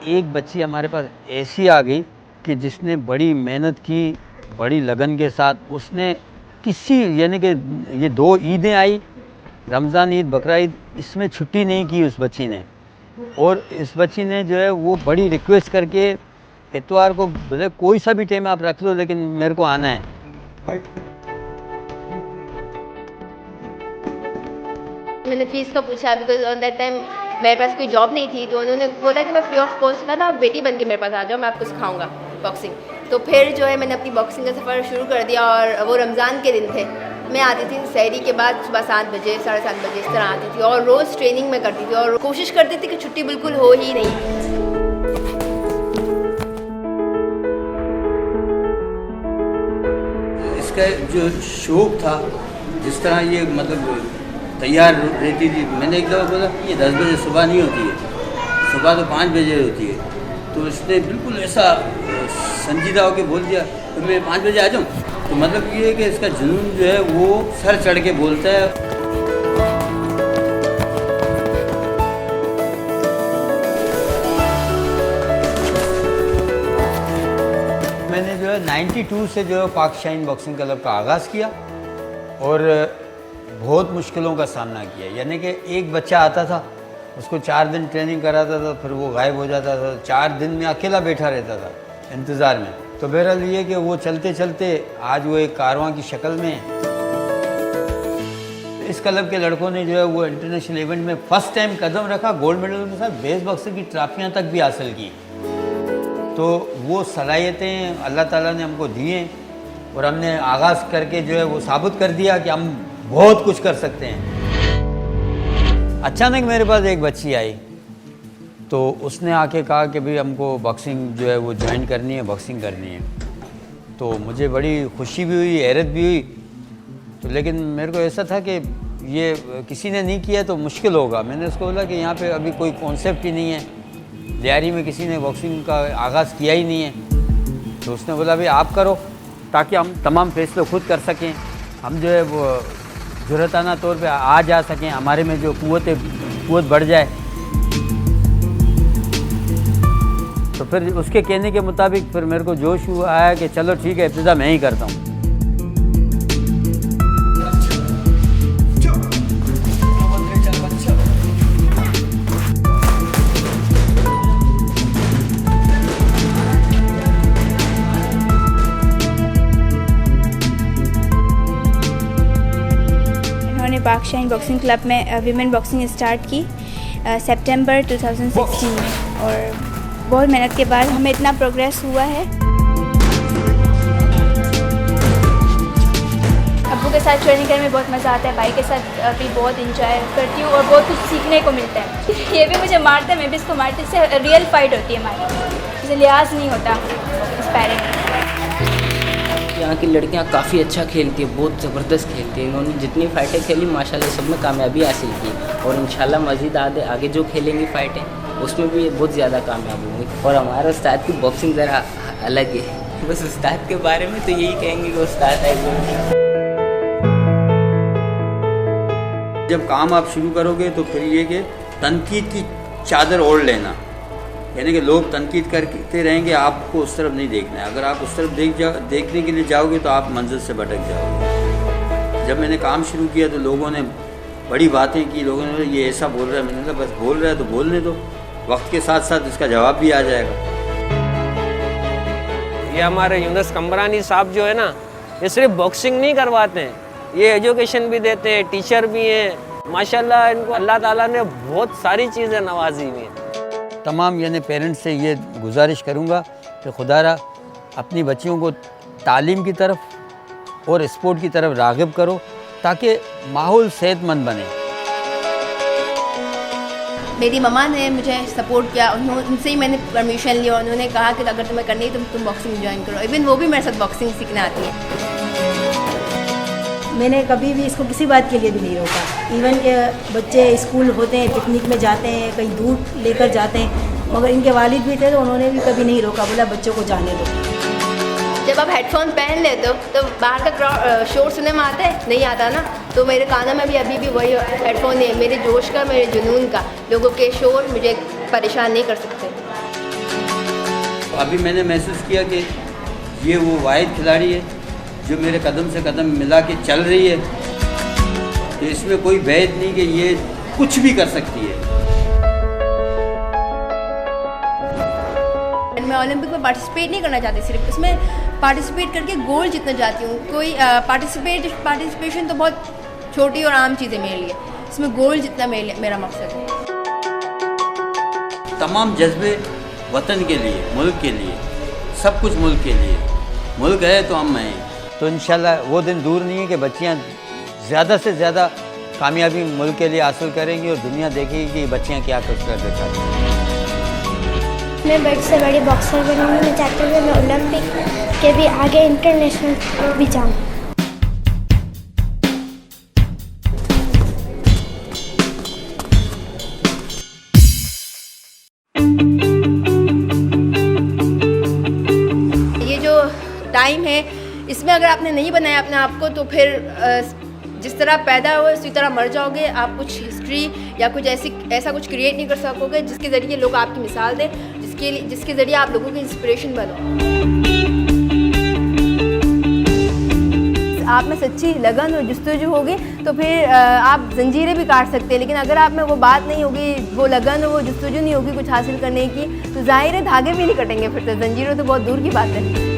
एक बच्ची हमारे पास ऐसी आ गई कि जिसने बड़ी मेहनत की, बड़ी लगन के साथ उसने किसी यानी कि ये 2 ईदें आई, रमज़ान ईद, बकरा ईद, इसमें छुट्टी नहीं की उस बच्ची ने। और इस बच्ची ने जो है वो बड़ी रिक्वेस्ट करके इतवार को भले कोई सा भी टाइम आप रख लो लेकिन मेरे को आना है। मैंने फ़ीस का पूछा बिकॉज़ ऑन दैट टाइम मेरे पास कोई जॉब नहीं थी, तो उन्होंने बोला कि मैं फ्री ऑफ कॉस्ट ना आप बेटी बन के मेरे पास आ जाओ, मैं आपको सिखाऊंगा बॉक्सिंग। तो फिर जो है मैंने अपनी बॉक्सिंग का सफ़र शुरू कर दिया और वो रमज़ान के दिन थे। मैं आती थी सहरी के बाद सुबह 7 बजे, 7:30 बजे इस तरह आती थी और रोज़ ट्रेनिंग में करती थी और कोशिश करती थी कि छुट्टी बिल्कुल हो ही नहीं। इसका जो शौक था, जिस तरह ये मतलब तैयार रहती थी, मैंने एक दफ़ा बोला ये 10 बजे सुबह नहीं होती है, सुबह तो 5 बजे होती है। तो इसने बिल्कुल ऐसा संजीदा होकर बोल दिया तो मैं 5 बजे आ जाऊँ। तो मतलब ये है कि इसका जुनून जो है वो सर चढ़ के बोलता है। मैंने जो है 92 से जो है पाक शाहीन बॉक्सिंग क्लब का आगाज़ किया और बहुत मुश्किलों का सामना किया। यानी कि एक बच्चा आता था, उसको 4 दिन ट्रेनिंग कराता था, फिर वो गायब हो जाता था, 4 दिन में अकेला बैठा रहता था इंतज़ार में। तो बहरहाल ये कि वो चलते चलते आज वो एक कारवां की शक्ल में है। इस क्लब के लड़कों ने जो है वो इंटरनेशनल इवेंट में फ़र्स्ट टाइम कदम रखा, गोल्ड मेडल के साथ बेस बॉक्सर की ट्रॉफियाँ तक भी हासिल की। तो वो सलाहियतें अल्लाह ताला ने हमको दी हैं और हमने आगाज़ करके जो है वो साबित कर दिया कि हम बहुत कुछ कर सकते हैं। अचानक मेरे पास एक बच्ची आई तो उसने आके कहा कि भाई हमको बॉक्सिंग जो है वो ज्वाइन करनी है, बॉक्सिंग करनी है। तो मुझे बड़ी खुशी भी हुई, हैरत भी हुई। तो लेकिन मेरे को ऐसा था कि ये किसी ने नहीं किया तो मुश्किल होगा। मैंने उसको बोला कि यहाँ पे अभी कोई कॉन्सेप्ट ही नहीं है, लियारी में किसी ने बॉक्सिंग का आगाज़ किया ही नहीं है। तो उसने बोला भाई आप करो ताकि हम तमाम फैसले खुद कर सकें, हम जो है वो जुर्रताना तौर पे आ जा सकें, हमारे में जो कुव्वत बढ़ जाए। तो फिर उसके कहने के मुताबिक फिर मेरे को जोश हुआ आया कि चलो ठीक है, इब्तिदा मैं ही करता हूँ। पाक शाहीन बॉक्सिंग क्लब में वीमेन बॉक्सिंग स्टार्ट की सितंबर 2016 में और बहुत मेहनत के बाद हमें इतना प्रोग्रेस हुआ है। अब्बू के साथ ट्रेनिंग करने में बहुत मज़ा आता है, भाई के साथ भी बहुत इंजॉय करती हूँ और बहुत कुछ सीखने को मिलता है। ये भी मुझे मारता है, मैं भी इसको मारती हूँ, इससे रियल फाइट होती है हमारी, इससे लिहाज नहीं होता स्पैरिंग। यहाँ की लड़कियाँ काफ़ी अच्छा खेलती है, बहुत ज़बरदस्त खेलती है। इन्होंने जितनी फ़ाइटें खेली माशाल्लाह सब में कामयाबी हासिल की और इंशाल्लाह मज़ीद आगे जो खेलेंगी फ़ाइटें उसमें भी बहुत ज़्यादा कामयाब होंगी। और हमारे उस्ताद की बॉक्सिंग ज़रा अलग है। बस उस्ताद के बारे में तो यही कहेंगे कि उस्ताद है। जब काम आप शुरू करोगे तो फिर ये कि तनकीद की चादर ओढ़ लेना, यानी कि लोग तनकीद करते रहेंगे, आपको उस तरफ नहीं देखना है। अगर आप उस तरफ देखने के लिए जाओगे तो आप मंजिल से भटक जाओगे। जब मैंने काम शुरू किया तो लोगों ने बड़ी बातें की, लोगों ने ये ऐसा बोल रहा है, मैंने कहा बस बोल रहा है तो बोलने दो, वक्त के साथ साथ इसका जवाब भी आ जाएगा। ये हमारे यूनुस कमरानी साहब जो है ना, ये सिर्फ बॉक्सिंग नहीं करवाते हैं, ये एजुकेशन भी देते हैं, टीचर भी हैं। माशाल्लाह इनको अल्लाह ताला ने बहुत सारी चीज़ें नवाजी हुई हैं। तमाम यानी पेरेंट्स से ये गुजारिश करूँगा कि खुदारा अपनी बच्चियों को तालीम की तरफ और स्पोर्ट की तरफ राग़िब करो ताकि माहौल सेहतमंद बने। मेरी मम्मा ने मुझे सपोर्ट किया, उनसे ही मैंने परमिशन ली और उन्होंने कहा कि अगर तुम्हें करनी है तो तुम बॉक्सिंग ज्वाइन करो। इवन वो भी मेरे साथ बॉक्सिंग सीखने आती है। मैंने कभी भी इसको किसी बात के लिए भी नहीं रोका। इवन के बच्चे स्कूल होते हैं, पिकनिक में जाते हैं, कहीं दूर लेकर जाते हैं, मगर इनके वालिद भी थे तो उन्होंने भी कभी नहीं रोका, बोला बच्चों को जाने दो। जब आप हेडफोन पहन लेते हो तो बाहर का शोर सुनने में आता है, नहीं आता ना। तो मेरे कानों में भी अभी भी वही हेडफोन है, मेरे जोश का, मेरे जुनून का। लोगों के शोर मुझे परेशान नहीं कर सकते। तो अभी मैंने महसूस किया कि ये वो वाहिद खिलाड़ी है जो मेरे कदम से कदम मिला के चल रही है, तो इसमें कोई भेद नहीं कि ये कुछ भी कर सकती है। मैं ओलंपिक में पार्टिसिपेट नहीं करना चाहती, सिर्फ इसमें पार्टिसिपेट करके गोल्ड जीतना चाहती हूँ। कोई पार्टिसिपेशन तो बहुत छोटी और आम चीज़ है मेरे लिए, इसमें गोल्ड जीतना मेरा मकसद है। तमाम जज्बे वतन के लिए, मुल्क के लिए, सब कुछ मुल्क के लिए। मुल्क है तो हम हैं। तो इंशाल्लाह वो दिन दूर नहीं है कि बच्चियाँ ज़्यादा से ज़्यादा कामयाबी मुल्क के लिए हासिल करेंगी और दुनिया देखेगी कि बच्चियाँ क्या कुछ कर देती हैं। मैं बड़ी से बड़ी बॉक्सर बनूँगी। मैं चाहती हूँ कि मैं ओलंपिक के भी आगे इंटरनेशनल भी जाऊँ। ये जो टाइम है इसमें अगर आपने नहीं बनाया अपने आप को, तो फिर जिस तरह पैदा हुए उसी तरह मर जाओगे। आप कुछ हिस्ट्री या कुछ ऐसा कुछ क्रिएट नहीं कर सकोगे जिसके ज़रिए लोग आपकी मिसाल दें, जिसके ज़रिए आप लोगों की इंस्पिरेशन बनो। आप में सच्ची लगन और जस्तजू होगी तो फिर आप जंजीरें भी काट सकते हैं, लेकिन अगर आप में वो बात नहीं होगी, वो लगन और वो जस्तजू नहीं होगी कुछ हासिल करने की, तो ज़ाहिर है धागे भी नहीं कटेंगे। फिर तो जंजीरें तो बहुत दूर की बात है।